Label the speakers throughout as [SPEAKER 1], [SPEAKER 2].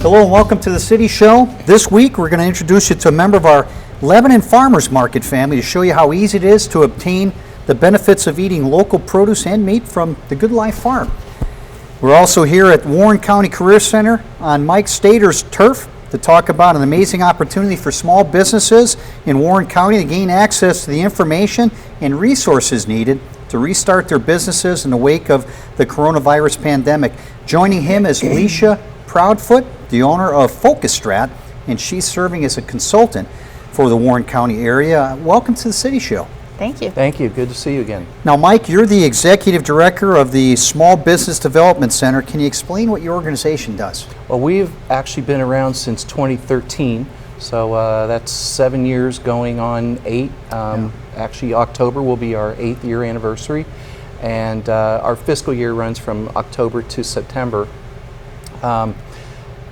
[SPEAKER 1] Hello and welcome to the City Show. This week we're going to introduce you to a member of our Lebanon Farmers Market family to show you how easy it is to obtain the benefits of eating local produce and meat from the Good Life Farm. We're also here at Warren County Career Center on Mike Stater's turf to talk about an amazing opportunity for small businesses in Warren County to gain access to the information and resources needed to restart their businesses in the wake of the coronavirus pandemic. Joining him is Leisha Proudfoot, the owner of FocusStrat, and she's serving as a consultant for the Warren County area. Welcome to the City Show.
[SPEAKER 2] Thank you.
[SPEAKER 3] Thank you. Good to see you again.
[SPEAKER 1] Now, Mike, you're the executive director of the Small Business Development Center. Can you explain what your organization does?
[SPEAKER 3] Well, we've actually been around since 2013, so that's 7 years going on 8. Actually, October will be our 8th year anniversary, and our fiscal year runs from October to September.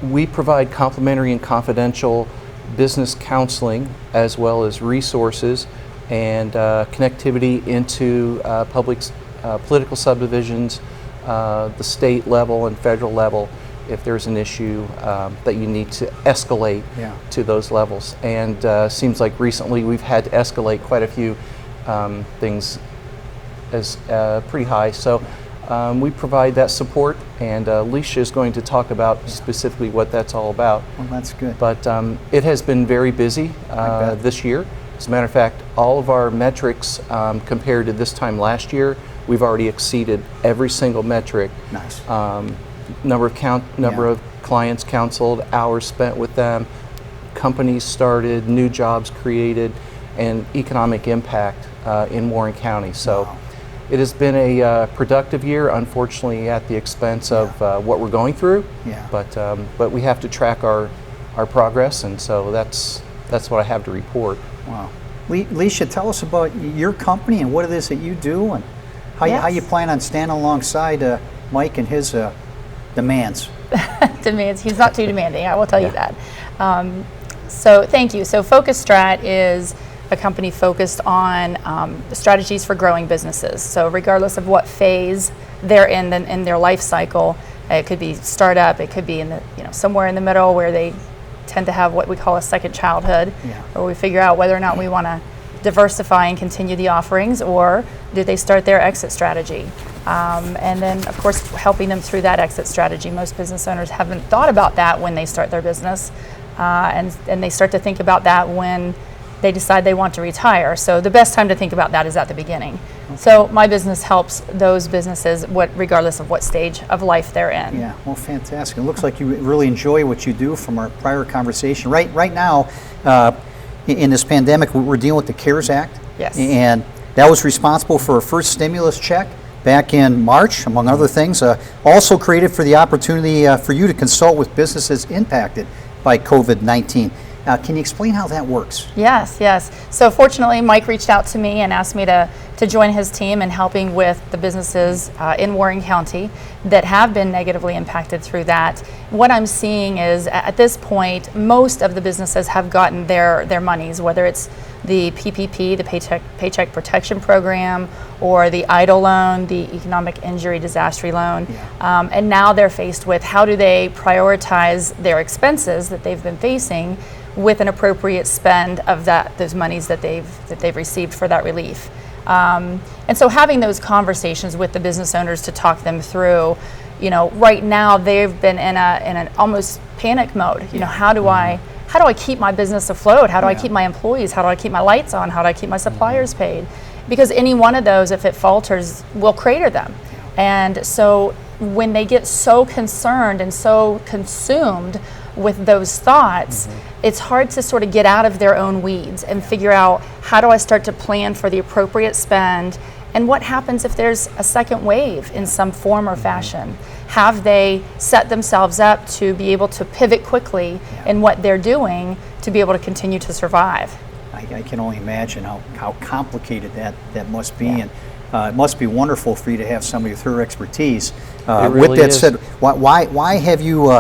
[SPEAKER 3] We provide complimentary and confidential business counseling as well as resources and connectivity into political subdivisions, the state level and federal level if there's an issue that you need to escalate to those levels. And seems like recently we've had to escalate quite a few things as pretty high. So we provide that support, and Leisha is going to talk about specifically what that's all about.
[SPEAKER 1] Well, that's good.
[SPEAKER 3] But it has been very busy this year. As a matter of fact, all of our metrics compared to this time last year, we've already exceeded every single metric.
[SPEAKER 1] Nice.
[SPEAKER 3] Number of clients counseled, hours spent with them, companies started, new jobs created, and economic impact in Warren County. So.
[SPEAKER 1] Wow.
[SPEAKER 3] It has been a productive year, unfortunately at the expense of what we're going through.
[SPEAKER 1] Yeah.
[SPEAKER 3] But we have to track our progress, and so that's what I have to report.
[SPEAKER 1] Wow. Leisha, tell us about your company and what it is that you do, and how you plan on standing alongside Mike and his demands.
[SPEAKER 2] Demands. He's not too demanding, I will tell you that. So thank you. So FocusStrat is a company focused on strategies for growing businesses. So regardless of what phase they're in their life cycle, it could be startup, it could be in the somewhere in the middle where they tend to have what we call a second childhood, or we figure out whether or not we want to diversify and continue the offerings, or do they start their exit strategy. And then of course helping them through that exit strategy. Most business owners haven't thought about that when they start their business, and they start to think about that when they decide they want to retire. So the best time to think about that is at the beginning. Okay. So my business helps those businesses regardless of what stage of life they're in.
[SPEAKER 1] Yeah, well, fantastic. It looks like you really enjoy what you do from our prior conversation. Right now, in this pandemic, we're dealing with the CARES Act.
[SPEAKER 2] Yes.
[SPEAKER 1] And that was responsible for a first stimulus check back in March, among other things. Also created for the opportunity for you to consult with businesses impacted by COVID-19. Can you explain how that works?
[SPEAKER 2] Yes. So fortunately, Mike reached out to me and asked me to join his team in helping with the businesses in Warren County that have been negatively impacted through that. What I'm seeing is at this point, most of the businesses have gotten their monies, whether it's the PPP, the Paycheck Protection Program, or the EIDL loan, the Economic Injury Disaster loan. And now they're faced with how do they prioritize their expenses that they've been facing with an appropriate spend of those monies that they've received for that relief. And so having those conversations with the business owners to talk them through, right now they've been in an almost panic mode. How do I keep my business afloat? How do I keep my employees? How do I keep my lights on? How do I keep my suppliers paid? Because any one of those, if it falters, will crater them. And so when they get so concerned and so consumed with those thoughts, it's hard to sort of get out of their own weeds and figure out how do I start to plan for the appropriate spend, and what happens if there's a second wave in some form or fashion. Have they set themselves up to be able to pivot quickly in what they're doing to be able to continue to survive?
[SPEAKER 1] I can only imagine how complicated that must be, and it must be wonderful for you to have somebody with her expertise.
[SPEAKER 3] Really
[SPEAKER 1] with that
[SPEAKER 3] is.
[SPEAKER 1] said, why have you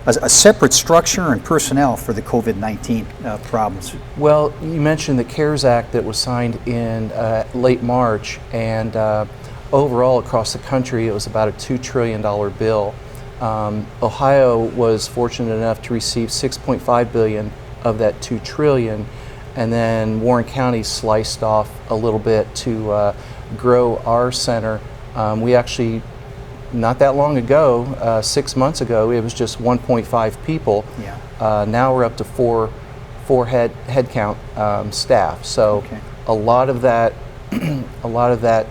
[SPEAKER 1] a separate structure and personnel for the COVID-19 problems?
[SPEAKER 3] Well, you mentioned the CARES Act that was signed in late March, and overall across the country it was about a $2 trillion bill. Ohio was fortunate enough to receive $6.5 billion of that $2 trillion, and then Warren County sliced off a little bit to grow our center. We actually, not that long ago, 6 months ago, it was just 1.5 people.
[SPEAKER 1] Yeah.
[SPEAKER 3] Now we're up to four head count staff. So
[SPEAKER 1] Okay.
[SPEAKER 3] a lot of that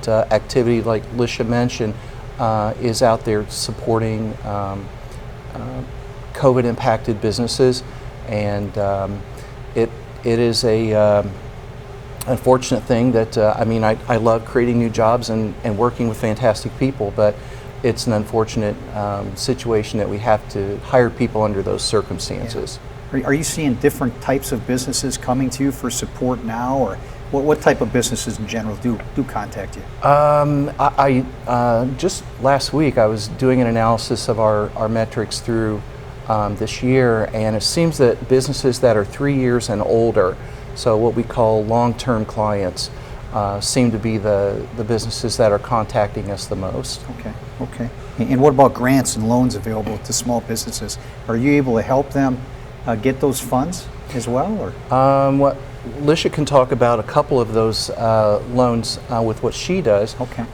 [SPEAKER 3] activity, like Lisha mentioned, is out there supporting COVID impacted businesses, and it is a unfortunate thing that I love creating new jobs and working with fantastic people, but it's an unfortunate situation that we have to hire people under those circumstances.
[SPEAKER 1] Are you seeing different types of businesses coming to you for support now, or what type of businesses in general do contact you?
[SPEAKER 3] I just last week I was doing an analysis of our metrics through this year, and it seems that businesses that are 3 years and older, so what we call long-term clients, seem to be the businesses that are contacting us the most.
[SPEAKER 1] Okay. And what about grants and loans available to small businesses? Are you able to help them get those funds as well, or?
[SPEAKER 3] What Lisha can talk about a couple of those loans with what she does.
[SPEAKER 1] Okay.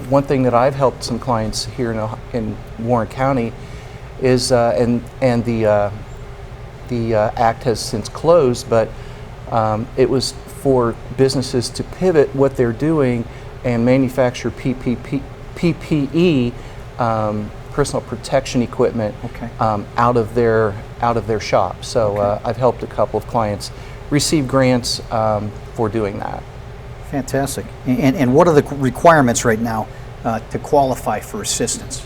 [SPEAKER 3] One thing that I've helped some clients here in Warren County is, and the act has since closed, but it was for businesses to pivot what they're doing and manufacture PPE, personal protection equipment,
[SPEAKER 1] Okay.
[SPEAKER 3] out of their shop. So
[SPEAKER 1] Okay.
[SPEAKER 3] I've helped a couple of clients receive grants for doing that.
[SPEAKER 1] Fantastic. And what are the requirements right now to qualify for assistance?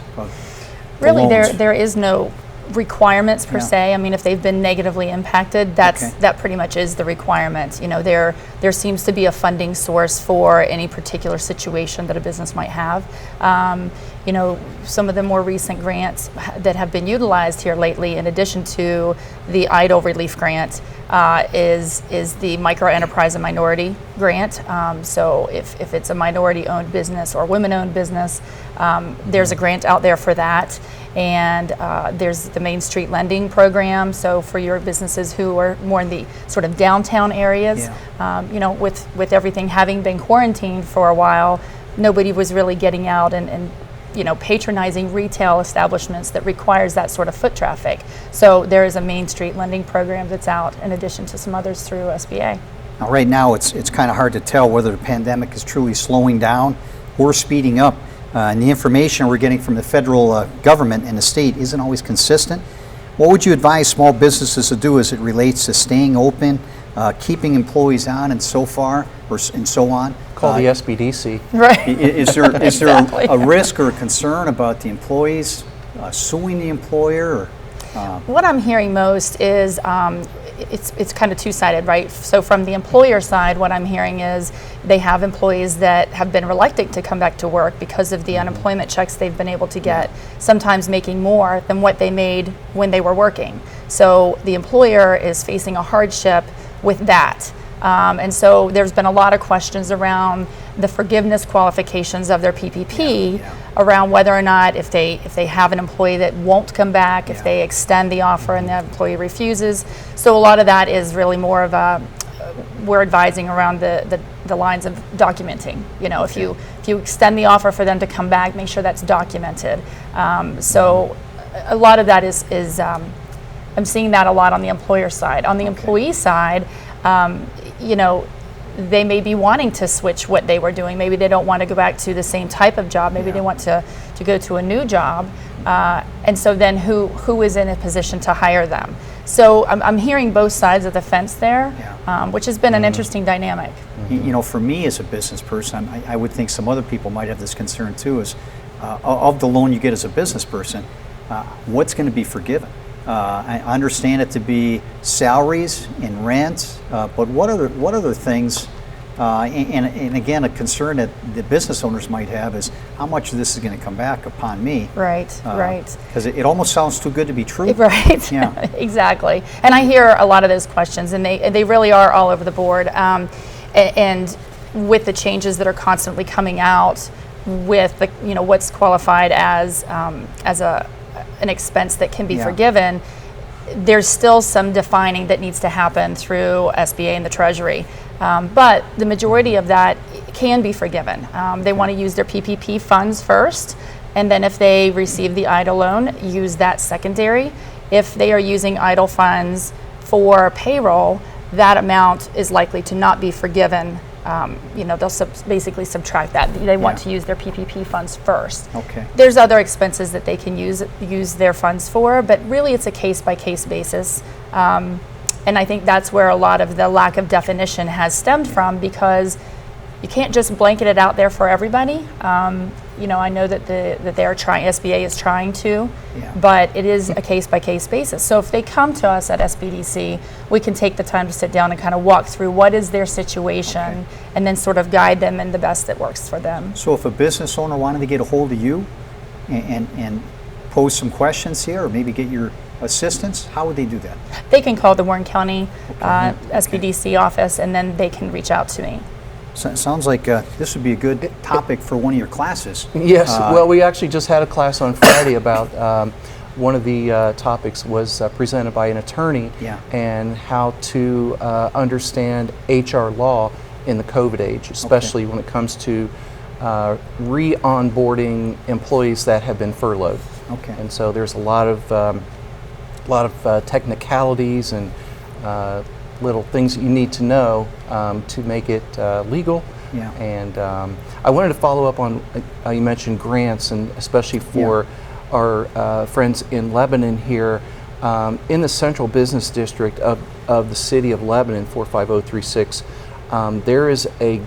[SPEAKER 2] Really,
[SPEAKER 1] loans?
[SPEAKER 2] there is no requirements per
[SPEAKER 1] Yeah.
[SPEAKER 2] se. I mean, if they've been negatively impacted, that
[SPEAKER 1] Okay.
[SPEAKER 2] pretty much is the requirement. You know, there seems to be a funding source for any particular situation that a business might have. You know, some of the more recent grants that have been utilized here lately, in addition to the EIDL relief grant, is the micro enterprise and minority grant. So if it's a minority-owned business or women-owned business, there's a grant out there for that. And there's the Main Street Lending Program. So for your businesses who are more in the sort of downtown areas, you know, with everything having been quarantined for a while, nobody was really getting out and you know, patronizing retail establishments that requires that sort of foot traffic. So there is a Main Street Lending Program that's out, in addition to some others through SBA.
[SPEAKER 1] Now, right now, it's kind of hard to tell whether the pandemic is truly slowing down or speeding up. And the information we're getting from the federal government and the state isn't always consistent. What would you advise small businesses to do as it relates to staying open, keeping employees on, and so on?
[SPEAKER 3] Call the SBDC.
[SPEAKER 2] Right.
[SPEAKER 1] Is there
[SPEAKER 2] Exactly.
[SPEAKER 1] a risk or a concern about the employees suing the employer?
[SPEAKER 2] What I'm hearing most is it's kind of two-sided, right? So from the employer side, what I'm hearing is they have employees that have been reluctant to come back to work because of the unemployment checks they've been able to get, sometimes making more than what they made when they were working. So the employer is facing a hardship with that. And so there's been a lot of questions around the forgiveness qualifications of their PPP, around whether or not if they have an employee that won't come back, if they extend the offer and the employee refuses. So a lot of that is really more of we're advising around the lines of documenting. You know, if you extend the offer for them to come back, make sure that's documented. So a lot of that is I'm seeing that a lot on the employer side. On the employee side, you know, they may be wanting to switch what they were doing. Maybe they don't want to go back to the same type of job. Maybe they want to go to a new job. And so then who is in a position to hire them? So I'm hearing both sides of the fence there, which has been an interesting dynamic.
[SPEAKER 1] You know, for me as a business person, I would think some other people might have this concern too, is of the loan you get as a business person, what's going to be forgiven? I understand it to be salaries and rent, but what other things? And again, a concern that the business owners might have is how much of this is going to come back upon me.
[SPEAKER 2] Right.
[SPEAKER 1] Because it almost sounds too good to be true.
[SPEAKER 2] Right.
[SPEAKER 1] Yeah.
[SPEAKER 2] Exactly. And I hear a lot of those questions, and they really are all over the board. And with the changes that are constantly coming out, with the, what's qualified as an expense that can be
[SPEAKER 1] Yeah.
[SPEAKER 2] forgiven, there's still some defining that needs to happen through SBA and the Treasury. But the majority of that can be forgiven. They want to use their PPP funds first, and then if they receive the EIDL loan, use that secondary. If they are using EIDL funds for payroll, that amount is likely to not be forgiven. They'll basically subtract that. They want
[SPEAKER 1] Yeah.
[SPEAKER 2] to use their PPP funds first.
[SPEAKER 1] Okay.
[SPEAKER 2] There's other expenses that they can use their funds for, but really it's a case-by-case basis. And I think that's where a lot of the lack of definition has stemmed from, because you can't just blanket it out there for everybody. I know that they're trying, SBA is trying to,
[SPEAKER 1] Yeah.
[SPEAKER 2] but it is a case-by-case basis. So if they come to us at SBDC, we can take the time to sit down and kind of walk through what is their situation,
[SPEAKER 1] Okay.
[SPEAKER 2] and then sort of guide them in the best that works for them.
[SPEAKER 1] So if a business owner wanted to get a hold of you and pose some questions here, or maybe get your assistance, how would they do that?
[SPEAKER 2] They can call the Warren County
[SPEAKER 1] Okay.
[SPEAKER 2] SBDC office, and then they can reach out to me.
[SPEAKER 1] So it sounds like this would be a good topic for one of your classes.
[SPEAKER 3] Yes, well, we actually just had a class on Friday about one of the topics was presented by an attorney,
[SPEAKER 1] Yeah.
[SPEAKER 3] and how to understand HR law in the COVID age, especially when it comes to re-onboarding employees that have been furloughed.
[SPEAKER 1] Okay.
[SPEAKER 3] And so there's a lot of technicalities and little things that you need to know to make it legal.
[SPEAKER 1] Yeah.
[SPEAKER 3] And I wanted to follow up on, you mentioned grants, and especially for our friends in Lebanon here, in the Central Business District of the City of Lebanon, 45036, there is a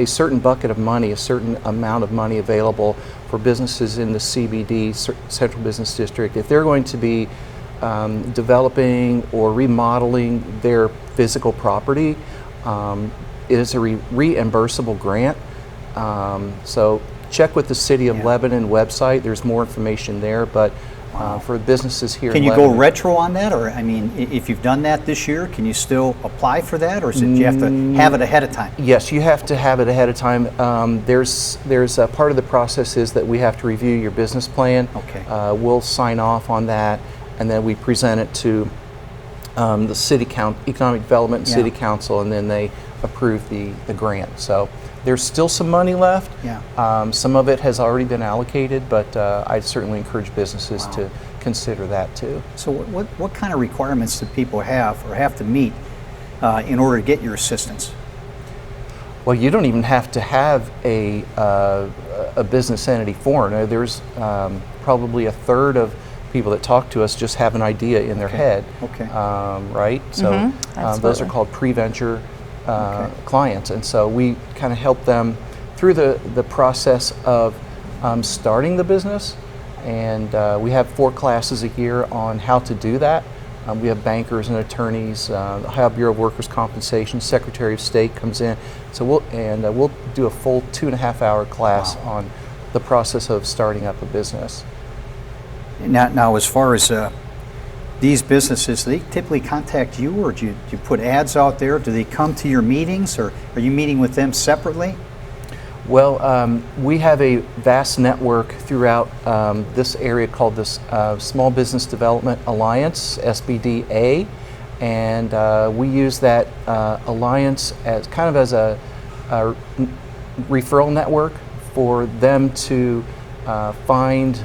[SPEAKER 3] certain bucket of money, a certain amount of money available for businesses in the CBD, Central Business District. If they're going to be developing or remodeling their physical property, it is a reimbursable grant. So check with the City of
[SPEAKER 1] Yeah.
[SPEAKER 3] Lebanon website. There's more information there, but for businesses here
[SPEAKER 1] Can
[SPEAKER 3] in
[SPEAKER 1] you go
[SPEAKER 3] Lebanon,
[SPEAKER 1] retro on that, or I mean, if you've done that this year, can you still apply for that, or is it you have to have it ahead of time?
[SPEAKER 3] Yes, you have to have it ahead of time. There's a part of the process is that we have to review your business plan.
[SPEAKER 1] Okay.
[SPEAKER 3] We'll sign off on that, and then we present it to the City Economic Development and
[SPEAKER 1] Yeah.
[SPEAKER 3] City Council, and then they approve the grant. So there's still some money left.
[SPEAKER 1] Yeah.
[SPEAKER 3] Some of it has already been allocated, but I certainly encourage businesses
[SPEAKER 1] Wow.
[SPEAKER 3] to consider that too.
[SPEAKER 1] So what kind of requirements do people have or have to meet in order to get your assistance?
[SPEAKER 3] Well, you don't even have to have a business entity form. There's probably a third of people that talk to us just have an idea in their
[SPEAKER 1] Okay.
[SPEAKER 3] head,
[SPEAKER 1] Okay.
[SPEAKER 3] right? So those are
[SPEAKER 2] Absolutely.
[SPEAKER 3] called pre-venture
[SPEAKER 1] Okay.
[SPEAKER 3] clients, and so we kind of help them through the process of starting the business. And we have 4 classes a year on how to do that. We have bankers and attorneys, the Ohio Bureau of Workers' Compensation, Secretary of State comes in. So we'll do a full 2.5-hour class
[SPEAKER 1] Wow.
[SPEAKER 3] on the process of starting up a business.
[SPEAKER 1] Now, as far as these businesses, do they typically contact you, or do you put ads out there? Do they come to your meetings, or are you meeting with them separately?
[SPEAKER 3] Well, we have a vast network throughout this area called the Small Business Development Alliance, SBDA, and we use that alliance as kind of as a referral network for them to find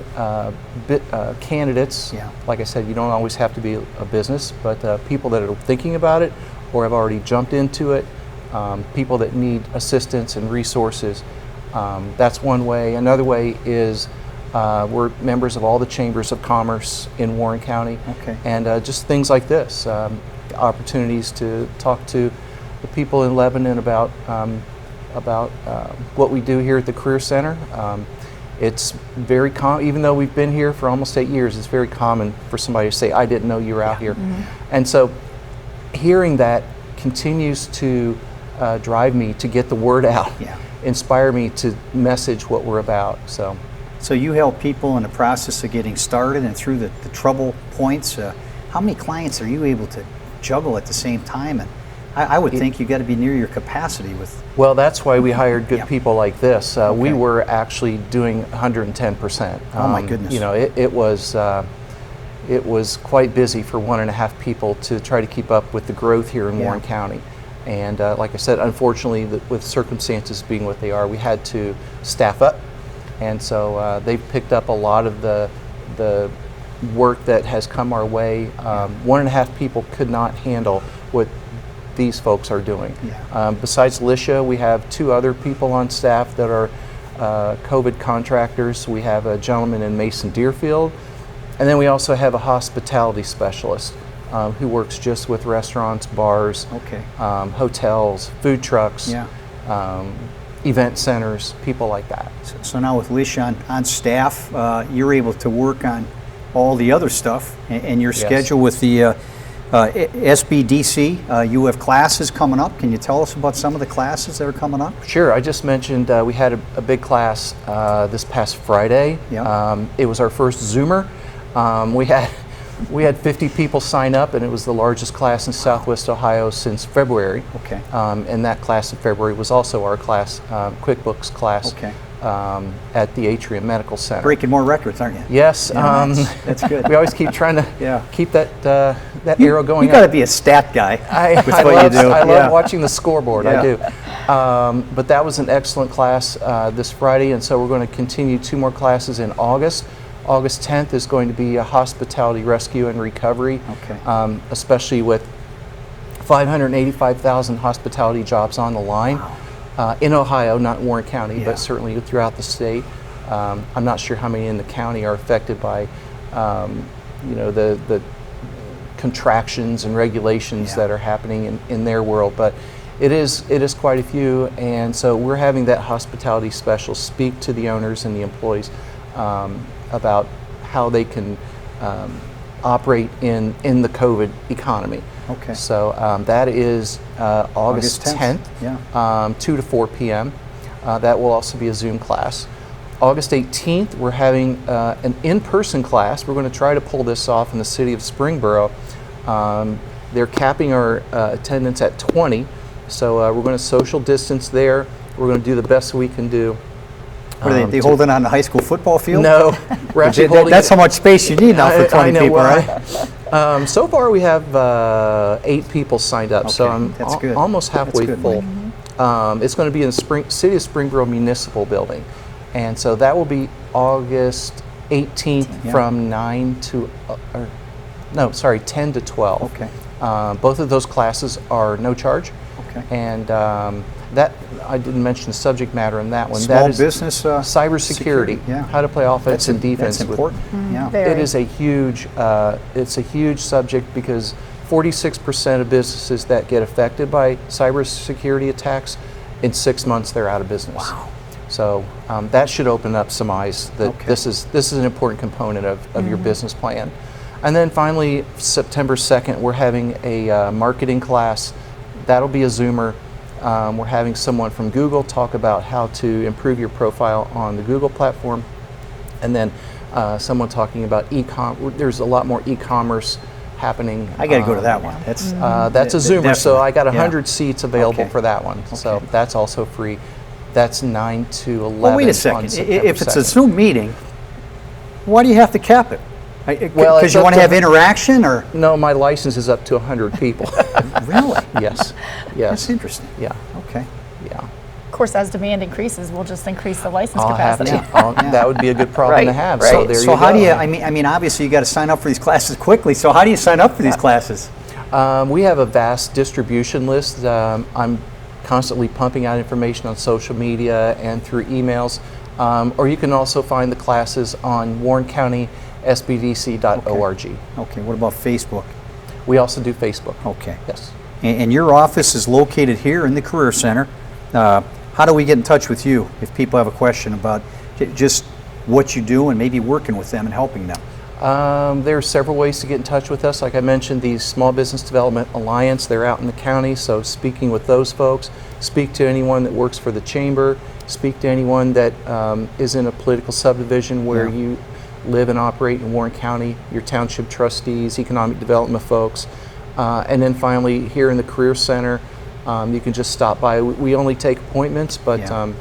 [SPEAKER 3] candidates.
[SPEAKER 1] Yeah.
[SPEAKER 3] Like I said, you don't always have to be a business, but people that are thinking about it or have already jumped into it, people that need assistance and resources. That's one way. Another way is we're members of all the chambers of commerce in Warren County,
[SPEAKER 1] Okay.
[SPEAKER 3] and just things like this, opportunities to talk to the people in Lebanon about what we do here at the Career Center. It's very common, even though we've been here for almost 8 years, it's very common for somebody to say, I didn't know you were out here. And so hearing that continues to drive me to get the word out,
[SPEAKER 1] Yeah.
[SPEAKER 3] inspire me to message what we're about. So
[SPEAKER 1] You help people in the process of getting started and through the trouble points. How many clients are you able to juggle at the same time? And I would think you got to be near your capacity with.
[SPEAKER 3] Well, that's why we hired good
[SPEAKER 1] Yeah.
[SPEAKER 3] people like this. We
[SPEAKER 1] Okay.
[SPEAKER 3] were actually doing 110%.
[SPEAKER 1] Oh, my goodness.
[SPEAKER 3] You know, it was quite busy for 1.5 people to try to keep up with the growth here in
[SPEAKER 1] Yeah.
[SPEAKER 3] Warren County. And like I said, unfortunately, with circumstances being what they are, we had to staff up. And so they've picked up a lot of the work that has come our way. 1.5 people could not handle what these folks are doing.
[SPEAKER 1] Yeah.
[SPEAKER 3] Besides Lisha, we have 2 other people on staff that are COVID contractors. We have a gentleman in Mason Deerfield, and then we also have a hospitality specialist who works just with restaurants, bars,
[SPEAKER 1] Okay.
[SPEAKER 3] hotels, food trucks,
[SPEAKER 1] Yeah.
[SPEAKER 3] event centers, people like that.
[SPEAKER 1] So now with Lisha on staff, you're able to work on all the other stuff, and your
[SPEAKER 3] Yes.
[SPEAKER 1] schedule with the SBDC, you have classes coming up. Can you tell us about some of the classes that are coming up?
[SPEAKER 3] Sure. I just mentioned we had a big class this past Friday.
[SPEAKER 1] Yeah.
[SPEAKER 3] It was our first Zoomer. We had 50 people sign up, and it was the largest class in Southwest Ohio since February.
[SPEAKER 1] Okay.
[SPEAKER 3] And that class in February was also our class, QuickBooks class,
[SPEAKER 1] Okay.
[SPEAKER 3] at the Atrium Medical Center.
[SPEAKER 1] Breaking more records, aren't you?
[SPEAKER 3] Yes.
[SPEAKER 1] Yeah, that's good.
[SPEAKER 3] We always keep trying to
[SPEAKER 1] Yeah.
[SPEAKER 3] keep that arrow going
[SPEAKER 1] You got to
[SPEAKER 3] up.
[SPEAKER 1] be a stat guy
[SPEAKER 3] I
[SPEAKER 1] with what
[SPEAKER 3] love,
[SPEAKER 1] you do.
[SPEAKER 3] I love
[SPEAKER 1] Yeah.
[SPEAKER 3] watching the scoreboard.
[SPEAKER 1] Yeah.
[SPEAKER 3] I do. But that was an excellent class this Friday, and so we're going to continue 2 more classes in August. August 10th is going to be a hospitality rescue and recovery,
[SPEAKER 1] Okay.
[SPEAKER 3] especially with 585,000 hospitality jobs on the line in Ohio, not in Warren County,
[SPEAKER 1] Yeah.
[SPEAKER 3] but certainly throughout the state. I'm not sure how many in the county are affected by, the contractions and regulations
[SPEAKER 1] Yeah.
[SPEAKER 3] that are happening in their world, but it is quite a few, and so we're having that hospitality special speak to the owners and the employees about how they can operate in the COVID economy.
[SPEAKER 1] Okay.
[SPEAKER 3] So that is August 10th,
[SPEAKER 1] Yeah.
[SPEAKER 3] 2 to 4 p.m. That will also be a Zoom class. August 18th, we're having an in-person class. We're going to try to pull this off in the city of Springboro. They're capping our attendance at 20, so we're going to social distance there. We're going to do the best we can do.
[SPEAKER 1] What are they holding on the high school football field?
[SPEAKER 3] No, we're actually holding
[SPEAKER 1] That's
[SPEAKER 3] it.
[SPEAKER 1] how much space you need now for 20
[SPEAKER 3] I know,
[SPEAKER 1] people,
[SPEAKER 3] well,
[SPEAKER 1] right?
[SPEAKER 3] So far, we have 8 people signed up, so
[SPEAKER 1] Okay,
[SPEAKER 3] I'm
[SPEAKER 1] that's good.
[SPEAKER 3] almost halfway
[SPEAKER 1] That's good.
[SPEAKER 3] full. It's going to be in the City of Springboro Municipal Building, and so that will be August 18th
[SPEAKER 1] Yeah.
[SPEAKER 3] from 10 to 12.
[SPEAKER 1] Okay.
[SPEAKER 3] Both of those classes are no charge,
[SPEAKER 1] Okay.
[SPEAKER 3] and that I didn't mention the subject matter in that one.
[SPEAKER 1] Small
[SPEAKER 3] that is
[SPEAKER 1] business
[SPEAKER 3] cybersecurity,
[SPEAKER 1] yeah.
[SPEAKER 3] how to play offense and defense.
[SPEAKER 1] That's
[SPEAKER 3] with-
[SPEAKER 1] important. Yeah.
[SPEAKER 2] Very.
[SPEAKER 3] It is a huge, it's a huge subject because 46% of businesses that get affected by cybersecurity attacks, in 6 months they're out of business.
[SPEAKER 1] Wow.
[SPEAKER 3] So that should open up some eyes that
[SPEAKER 1] Okay.
[SPEAKER 3] this is an important component of your business plan. And then finally, September 2nd, we're having a marketing class. That'll be a Zoomer. We're having someone from Google talk about how to improve your profile on the Google platform. And then someone talking about e-com. There's a lot more e-commerce happening.
[SPEAKER 1] I got to go to that one. That's
[SPEAKER 3] That's a Zoomer, so I got
[SPEAKER 1] Definitely,
[SPEAKER 3] 100 seats available
[SPEAKER 1] Okay.
[SPEAKER 3] for that one. So
[SPEAKER 1] Okay.
[SPEAKER 3] that's also free. That's 9 to 11
[SPEAKER 1] Well, wait a
[SPEAKER 3] on
[SPEAKER 1] second.
[SPEAKER 3] September
[SPEAKER 1] If it's a
[SPEAKER 3] 2nd.
[SPEAKER 1] Zoom meeting, why do you have to cap it?
[SPEAKER 3] Well,
[SPEAKER 1] Because
[SPEAKER 3] it's
[SPEAKER 1] you
[SPEAKER 3] up
[SPEAKER 1] want to
[SPEAKER 3] to-
[SPEAKER 1] have interaction, or
[SPEAKER 3] No, my license is up to 100 people.
[SPEAKER 1] really?
[SPEAKER 3] Yes,
[SPEAKER 1] That's
[SPEAKER 3] yes,
[SPEAKER 1] interesting.
[SPEAKER 3] yeah,
[SPEAKER 1] Okay.
[SPEAKER 3] yeah.
[SPEAKER 2] Of course, as demand increases, we'll just increase the license
[SPEAKER 3] I'll have
[SPEAKER 2] capacity.
[SPEAKER 3] to, that would be a good problem to
[SPEAKER 2] Right,
[SPEAKER 3] have,
[SPEAKER 2] right.
[SPEAKER 3] so there you
[SPEAKER 1] So
[SPEAKER 3] go.
[SPEAKER 1] how do you? I mean, obviously you got to sign up for these classes quickly. So how do you sign up for these classes?
[SPEAKER 3] We have a vast distribution list. I'm constantly pumping out information on social media and through emails. Or you can also find the classes on warrencountysbdc.org.
[SPEAKER 1] Okay. What about Facebook?
[SPEAKER 3] We also do Facebook.
[SPEAKER 1] Okay.
[SPEAKER 3] Yes.
[SPEAKER 1] And your office is located here in the Career Center. How do we get in touch with you if people have a question about just what you do and maybe working with them and helping them?
[SPEAKER 3] There are several ways to get in touch with us. Like I mentioned, the Small Business Development Alliance, they're out in the county, so speaking with those folks, speak to anyone that works for the chamber, speak to anyone that is in a political subdivision where
[SPEAKER 1] Yeah.
[SPEAKER 3] you live and operate in Warren County, your township trustees, economic development folks. And then finally, here in the Career Center, You can just stop by. We only take appointments, but
[SPEAKER 1] Yeah.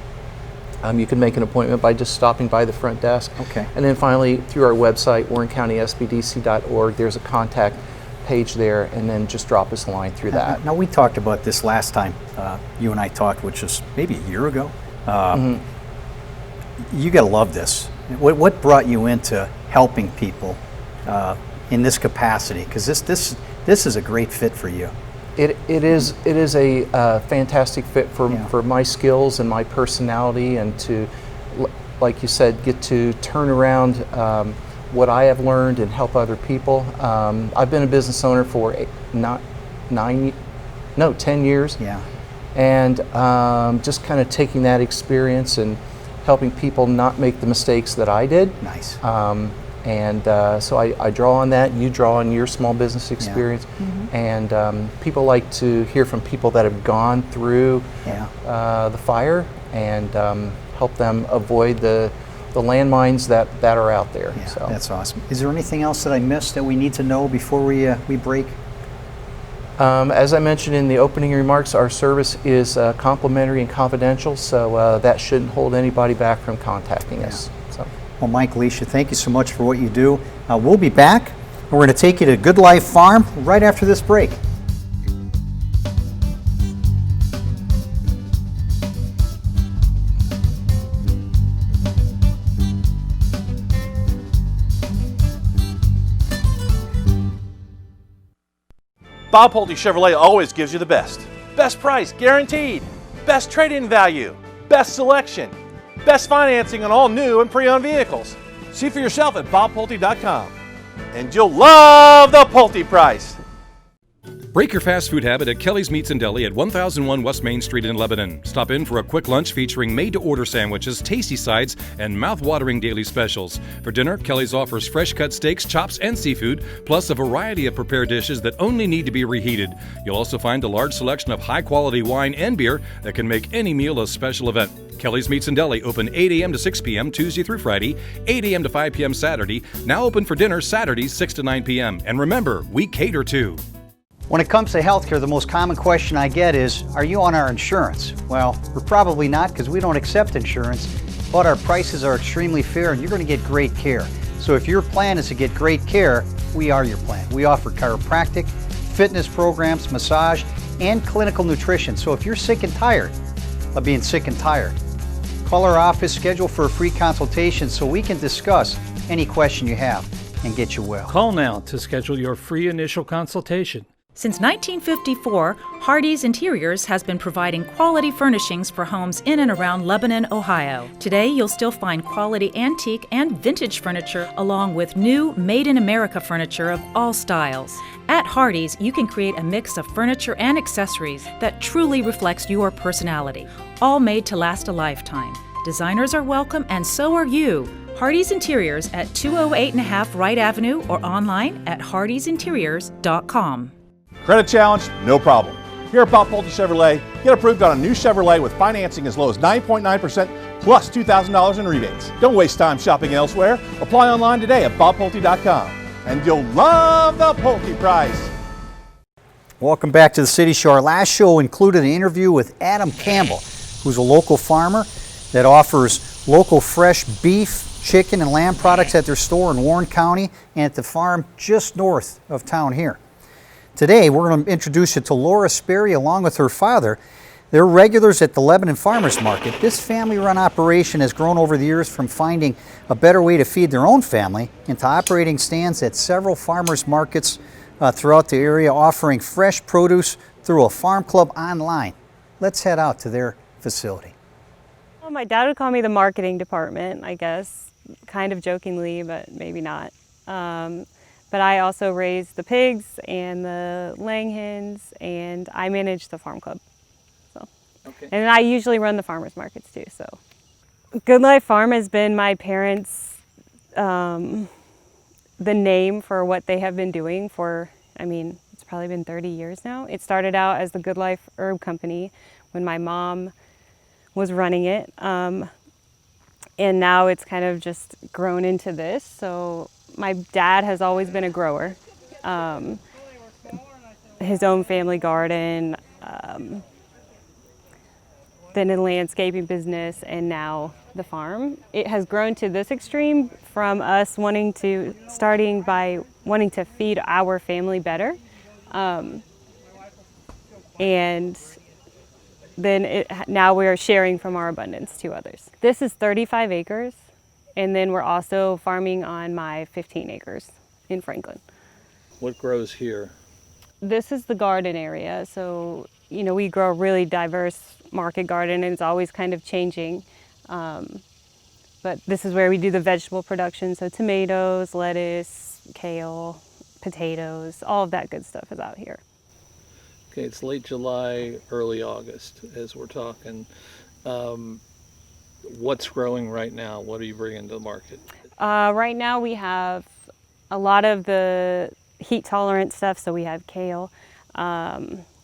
[SPEAKER 3] you can make an appointment by just stopping by the front desk.
[SPEAKER 1] Okay.
[SPEAKER 3] And then finally, through our website, warrencountysbdc.org, there's a contact page there, and then just drop us a line through that.
[SPEAKER 1] Now, we talked about this last time you and I talked, which is maybe a year ago. You got to love this. What brought you into helping people in this capacity? Because this is a great fit for you.
[SPEAKER 3] It is a fantastic fit
[SPEAKER 1] Yeah.
[SPEAKER 3] for my skills and my personality, and to, like you said, get to turn around what I have learned and help other people. I've been a business owner for 10 years.
[SPEAKER 1] Yeah.
[SPEAKER 3] And just kind of taking that experience and helping people not make the mistakes that I did.
[SPEAKER 1] Nice.
[SPEAKER 3] So I draw on that. You draw on your small business experience. And people like to hear from people that have gone through the fire and help them avoid the landmines that are out there.
[SPEAKER 1] Yeah,
[SPEAKER 3] So
[SPEAKER 1] that's awesome. Is there anything else that I missed that we need to know before we break?
[SPEAKER 3] As I mentioned in the opening remarks, our service is complimentary and confidential, so that shouldn't hold anybody back from contacting us. So.
[SPEAKER 1] Well, Mike Leisha, thank you so much for what you do. We'll be back. We're going to take you to Good Life Farm right after this break.
[SPEAKER 4] Bob Pulte Chevrolet always gives you the best. Best price guaranteed. Best trade-in value. Best selection. Best financing on all new and pre-owned vehicles. See for yourself at bobpulte.com. And you'll love the Pulte price.
[SPEAKER 5] Break your fast food habit at Kelly's Meats and Deli at 1001 West Main Street in Lebanon. Stop in for a quick lunch featuring made-to-order sandwiches, tasty sides, and mouth-watering daily specials. For dinner, Kelly's offers fresh-cut steaks, chops, and seafood, plus a variety of prepared dishes that only need to be reheated. You'll also find a large selection of high-quality wine and beer that can make any meal a special event. Kelly's Meats and Deli open 8 a.m. to 6 p.m. Tuesday through Friday, 8 a.m. to 5 p.m. Saturday, now open for dinner Saturdays 6 to 9 p.m. And remember, we cater too.
[SPEAKER 1] When it comes to healthcare, the most common question I get is, are you on our insurance? Well, we're probably not because we don't accept insurance, but our prices are extremely fair and you're going to get great care. So if your plan is to get great care, we are your plan. We offer chiropractic, fitness programs, massage, and clinical nutrition. So if you're sick and tired of being sick and tired, call our office, schedule for a free consultation so we can discuss any question you have and get you well.
[SPEAKER 6] Call now to schedule your free initial consultation.
[SPEAKER 7] Since 1954, Hardee's Interiors has been providing quality furnishings for homes in and around Lebanon, Ohio. Today, you'll still find quality antique and vintage furniture along with new made-in-America furniture of all styles. At Hardee's, you can create a mix of furniture and accessories that truly reflects your personality, all made to last a lifetime. Designers are welcome and so are you. Hardee's Interiors at 208.5 Wright Avenue or online at hardeesinteriors.com.
[SPEAKER 4] Credit challenge? No problem. Here at Bob Pulte Chevrolet, get approved on a new Chevrolet with financing as low as 9.9% plus $2,000 in rebates. Don't waste time shopping elsewhere. Apply online today at bobpulte.com. And you'll love the Pulte price.
[SPEAKER 1] Welcome back to the City Show. Our last show included an interview with Adam Campbell, who's a local farmer that offers local fresh beef, chicken, and lamb products at their store in Warren County and at the farm just north of town here. Today, we're going to introduce you to Laura Sperry along with her father. They're regulars at the Lebanon Farmers Market. This family-run operation has grown over the years from finding a better way to feed their own family into operating stands at several farmers markets throughout the area, offering fresh produce through a farm club online. Let's head out to their facility.
[SPEAKER 8] Well, my dad would call me the marketing department, I guess, kind of jokingly, but maybe not. But I also raise the pigs and the laying hens, and I manage the farm club. So, okay. And I usually run the farmers markets too. So, Good Life Farm has been my parents' the name for what they have been doing for. I mean, it's probably been 30 years now. It started out as the Good Life Herb Company when my mom was running it, and now it's kind of just grown into this. So. My dad has always been a grower. His own family garden, then a landscaping business, and now the farm. It has grown to this extreme from us starting by wanting to feed our family better. And then now we're sharing from our abundance to others. This is 35 acres, and then we're also farming on my 15 acres in Franklin.
[SPEAKER 6] What grows here?
[SPEAKER 8] This is the garden area, so we grow a really diverse market garden, and it's always kind of changing. But this is where we do the vegetable production, so tomatoes, lettuce, kale, potatoes, all of that good stuff is out here.
[SPEAKER 6] Okay, it's late July, early August as we're talking. What's growing right now? What are you bringing to the market?
[SPEAKER 8] Right now we have a lot of the heat tolerant stuff, so we have kale,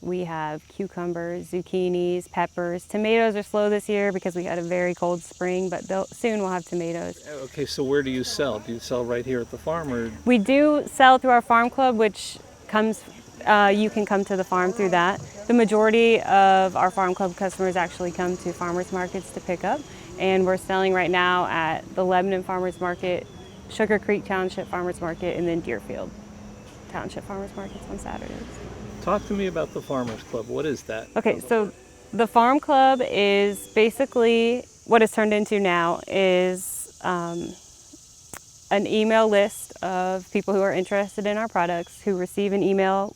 [SPEAKER 8] we have cucumbers, zucchinis, peppers. Tomatoes are slow this year because we had a very cold spring, but soon we'll have tomatoes.
[SPEAKER 6] Okay, so where do you sell? Do you sell right here at the farm, or?
[SPEAKER 8] We do sell through our farm club, which comes, you can come to the farm through that. The majority of our farm club customers actually come to farmers markets to pick up, and we're selling right now at the Lebanon Farmers Market, Sugar Creek Township Farmers Market, and then Deerfield Township Farmers Markets on Saturdays.
[SPEAKER 6] Talk to me about the Farmers Club. What is that?
[SPEAKER 8] Okay, so the Farm Club is basically what it's turned into now is an email list of people who are interested in our products who receive an email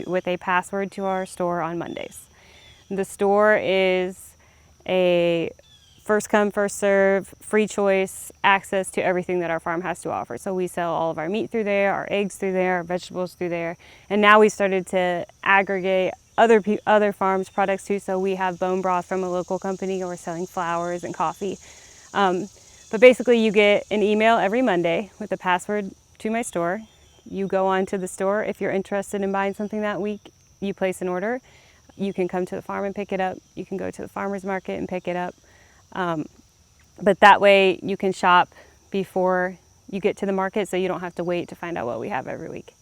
[SPEAKER 8] with a password to our store on Mondays. The store is a first come, first serve, free choice, access to everything that our farm has to offer. So we sell all of our meat through there, our eggs through there, our vegetables through there. And now we started to aggregate other farms' products too. So we have bone broth from a local company, or we're selling flowers and coffee. But basically you get an email every Monday with a password to my store. You go on to the store. If you're interested in buying something that week, you place an order. You can come to the farm and pick it up. You can go to the farmer's market and pick it up. But that way you can shop before you get to the market, so you don't have to wait to find out what we have every week.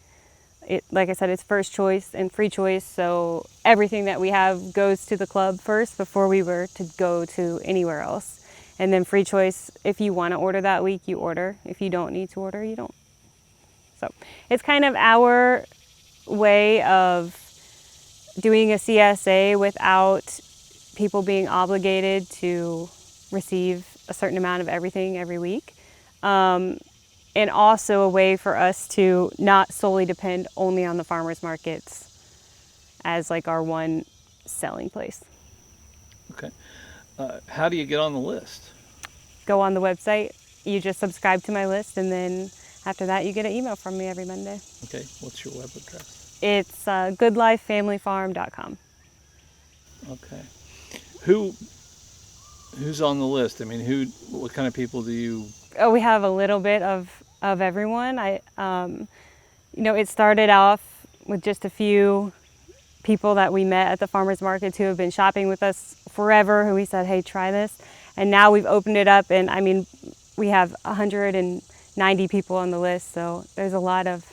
[SPEAKER 8] Like I said, it's first choice and free choice, so everything that we have goes to the club first before we were to go to anywhere else. And then free choice, if you want to order that week, you order. If you don't need to order, you don't. So it's kind of our way of doing a CSA without people being obligated to receive a certain amount of everything every week. And also a way for us to not solely depend only on the farmers markets as like our one selling place.
[SPEAKER 6] Okay. How do you get on the list?
[SPEAKER 8] Go on the website, you just subscribe to my list, and then after that you get an email from me every Monday.
[SPEAKER 6] Okay, what's your web address?
[SPEAKER 8] It's goodlifefamilyfarm.com.
[SPEAKER 6] Okay. Who's on the list? I mean, what kind of people do you?
[SPEAKER 8] Oh, we have a little bit of everyone. It started off with just a few people that we met at the farmers markets who have been shopping with us forever, who we said, hey, try this. And now we've opened it up, and I mean, we have 190 people on the list, so there's a lot of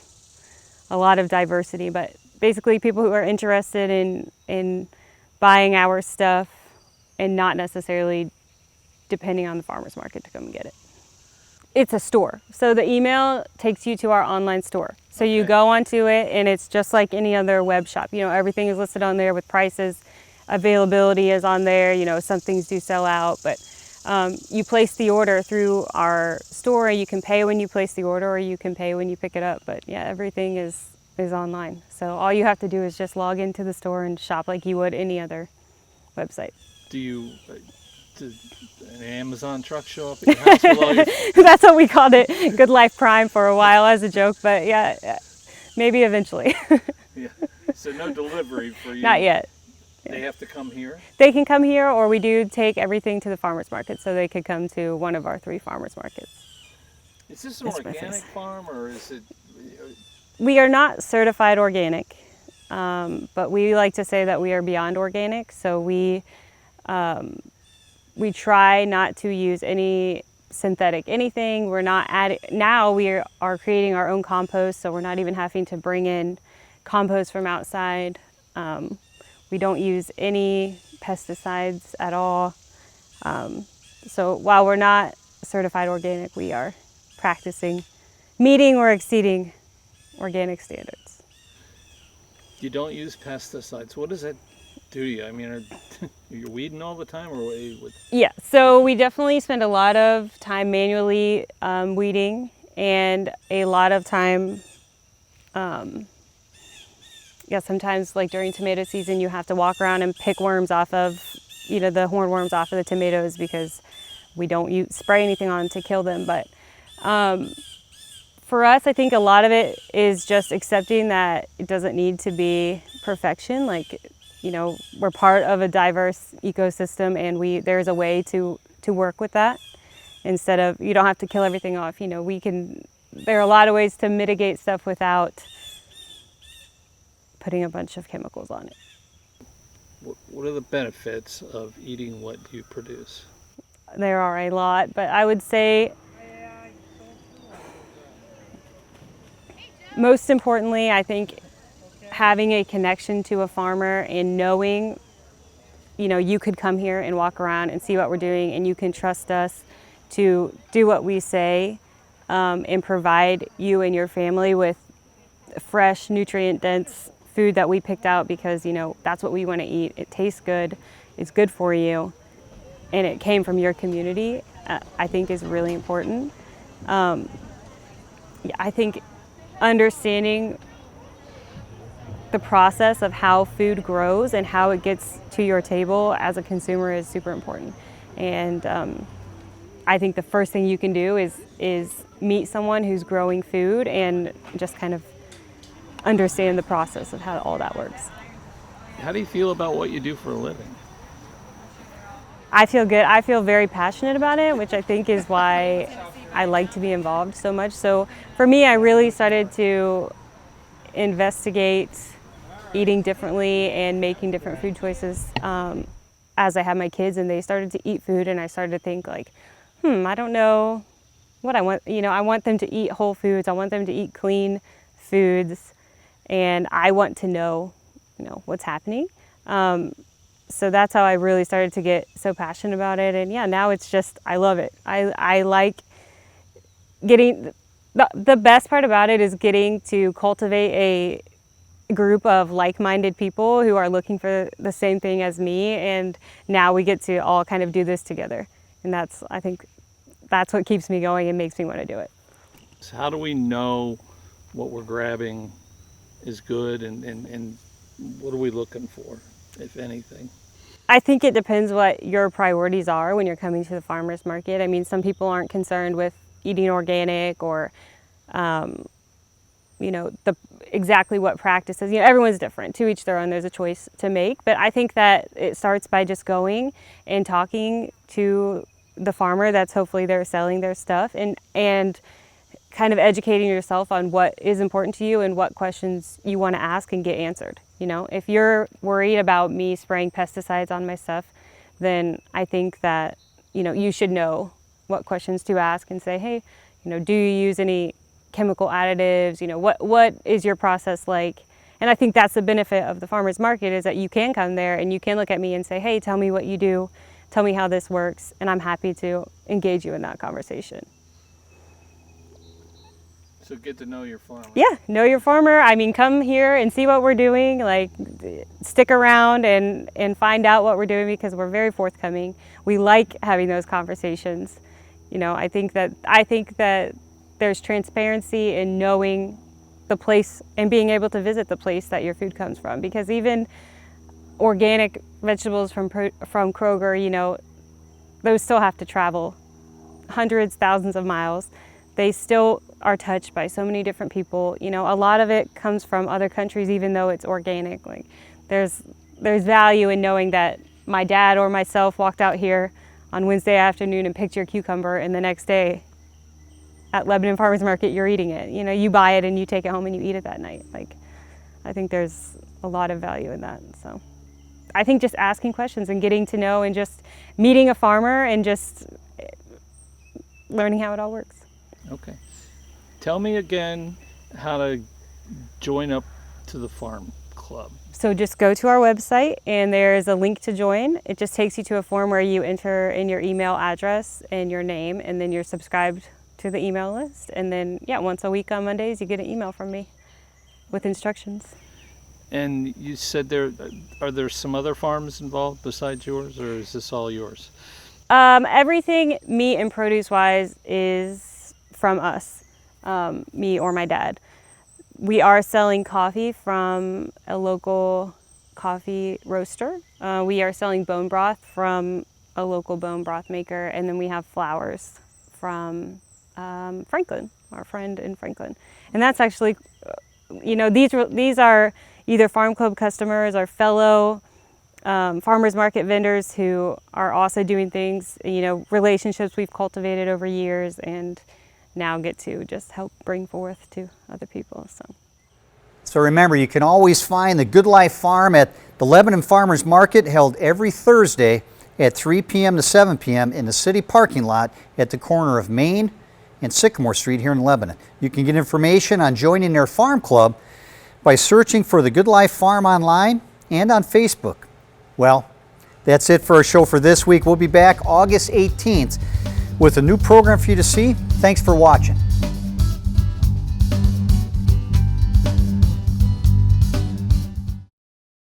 [SPEAKER 8] diversity. But basically, people who are interested in buying our stuff and not necessarily depending on the farmer's market to come and get it. It's a store. So the email takes you to our online store. So you go onto it, and it's just like any other web shop. Everything is listed on there with prices. Availability is on there. Some things do sell out, but you place the order through our store. You can pay when you place the order, or you can pay when you pick it up. But yeah, everything is online. So all you have to do is just log into the store and shop like you would any other website.
[SPEAKER 6] Does an Amazon truck show up at your house with all your...
[SPEAKER 8] That's what we called it, Good Life Prime, for a while as a joke, but yeah, maybe eventually.
[SPEAKER 6] Yeah. So no delivery for you?
[SPEAKER 8] Not yet.
[SPEAKER 6] They have to come here?
[SPEAKER 8] They can come here, or we do take everything to the farmers market, so they could come to one of our 3 farmers markets.
[SPEAKER 6] Is this an organic farm, or is it...
[SPEAKER 8] We are not certified organic, but we like to say that we are beyond organic, so we try not to use any synthetic anything. We're not now we are creating our own compost, so we're not even having to bring in compost from outside. We don't use any pesticides at all. So while we're not certified organic, we are practicing meeting or exceeding organic standards.
[SPEAKER 6] You don't use pesticides. What does that do to you? I mean, you're weeding all the time, or what?
[SPEAKER 8] Yeah, so we definitely spend a lot of time manually weeding, and a lot of time, sometimes like during tomato season, you have to walk around and pick worms off of, the hornworms off of the tomatoes, because we don't spray anything on to kill them. But for us, I think a lot of it is just accepting that it doesn't need to be perfection. Like, we're part of a diverse ecosystem, and there's a way to work with that. Instead of, you don't have to kill everything off. There are a lot of ways to mitigate stuff without putting a bunch of chemicals on it.
[SPEAKER 6] What are the benefits of eating what you produce?
[SPEAKER 8] There are a lot, but I would say most importantly, I think having a connection to a farmer and knowing, you could come here and walk around and see what we're doing, and you can trust us to do what we say, and provide you and your family with fresh, nutrient-dense food that we picked out, because, that's what we want to eat. It tastes good, it's good for you, and it came from your community, I think is really important. I think understanding the process of how food grows and how it gets to your table as a consumer is super important. And I think the first thing you can do is meet someone who's growing food and just kind of understand the process of how all that works.
[SPEAKER 6] How do you feel about what you do for a living?
[SPEAKER 8] I feel good. I feel very passionate about it, which I think is why I like to be involved so much. So for me, I really started to investigate eating differently and making different food choices as I had my kids and they started to eat food, and I started to think like, I don't know what I want. I want them to eat whole foods. I want them to eat clean foods, and I want to know, what's happening. So that's how I really started to get so passionate about it. And yeah, now it's just, I love it. I like getting, the best part about it is getting to cultivate a group of like-minded people who are looking for the same thing as me. And now we get to all kind of do this together. And I think that's what keeps me going and makes me want to do it.
[SPEAKER 6] So how do we know what we're grabbing is good, and what are we looking for, if anything?
[SPEAKER 8] I think it depends what your priorities are when you're coming to the farmer's market. I mean, some people aren't concerned with eating organic or, exactly what practices. Everyone's different. To each their own. There's a choice to make. But I think that it starts by just going and talking to the farmer that's hopefully they're selling their stuff, and kind of educating yourself on what is important to you and what questions you want to ask and get answered. If you're worried about me spraying pesticides on my stuff, then I think that, you should know what questions to ask and say, hey, do you use any chemical additives? What is your process like? And I think that's the benefit of the farmer's market, is that you can come there and you can look at me and say, hey, tell me what you do, tell me how this works, and I'm happy to engage you in that conversation.
[SPEAKER 6] So get to know your farmer.
[SPEAKER 8] Yeah, know your farmer. I mean, come here and see what we're doing. Like, stick around and find out what we're doing, because we're very forthcoming. We like having those conversations. I think that there's transparency in knowing the place and being able to visit the place that your food comes from. Because even organic vegetables from Kroger, those still have to travel hundreds, thousands of miles. They still are touched by so many different people. A lot of it comes from other countries, even though it's organic. Like, there's value in knowing that my dad or myself walked out here on Wednesday afternoon and picked your cucumber, and the next day at Lebanon Farmers Market, you're eating it. You buy it and you take it home and you eat it that night. Like, I think there's a lot of value in that. So I think just asking questions and getting to know and just meeting a farmer and just learning how it all works.
[SPEAKER 6] Okay. Tell me again how to join up to the farm club?
[SPEAKER 8] So just go to our website and there's a link to join. It just takes you to a form where you enter in your email address and your name, and then you're subscribed to the email list. And then, yeah, once a week on Mondays, you get an email from me with instructions.
[SPEAKER 6] And you said are there some other farms involved besides yours, or is this all yours?
[SPEAKER 8] Everything meat and produce wise is from us, me or my dad. We are selling coffee from a local coffee roaster. We are selling bone broth from a local bone broth maker, and then we have flours from Franklin, our friend in Franklin. And that's actually, these are either farm club customers or fellow farmers market vendors who are also doing things, relationships we've cultivated over years and now get to just help bring forth to other people.
[SPEAKER 1] So remember, you can always find the Good Life Farm at the Lebanon Farmers Market, held every Thursday at 3 p.m. to 7 p.m. in the city parking lot at the corner of Main and Sycamore Street here in Lebanon. You can get information on joining their farm club by searching for the Good Life Farm online and on Facebook. Well, that's it for our show for this week. We'll be back August 18th with a new program for you to see. Thanks for watching.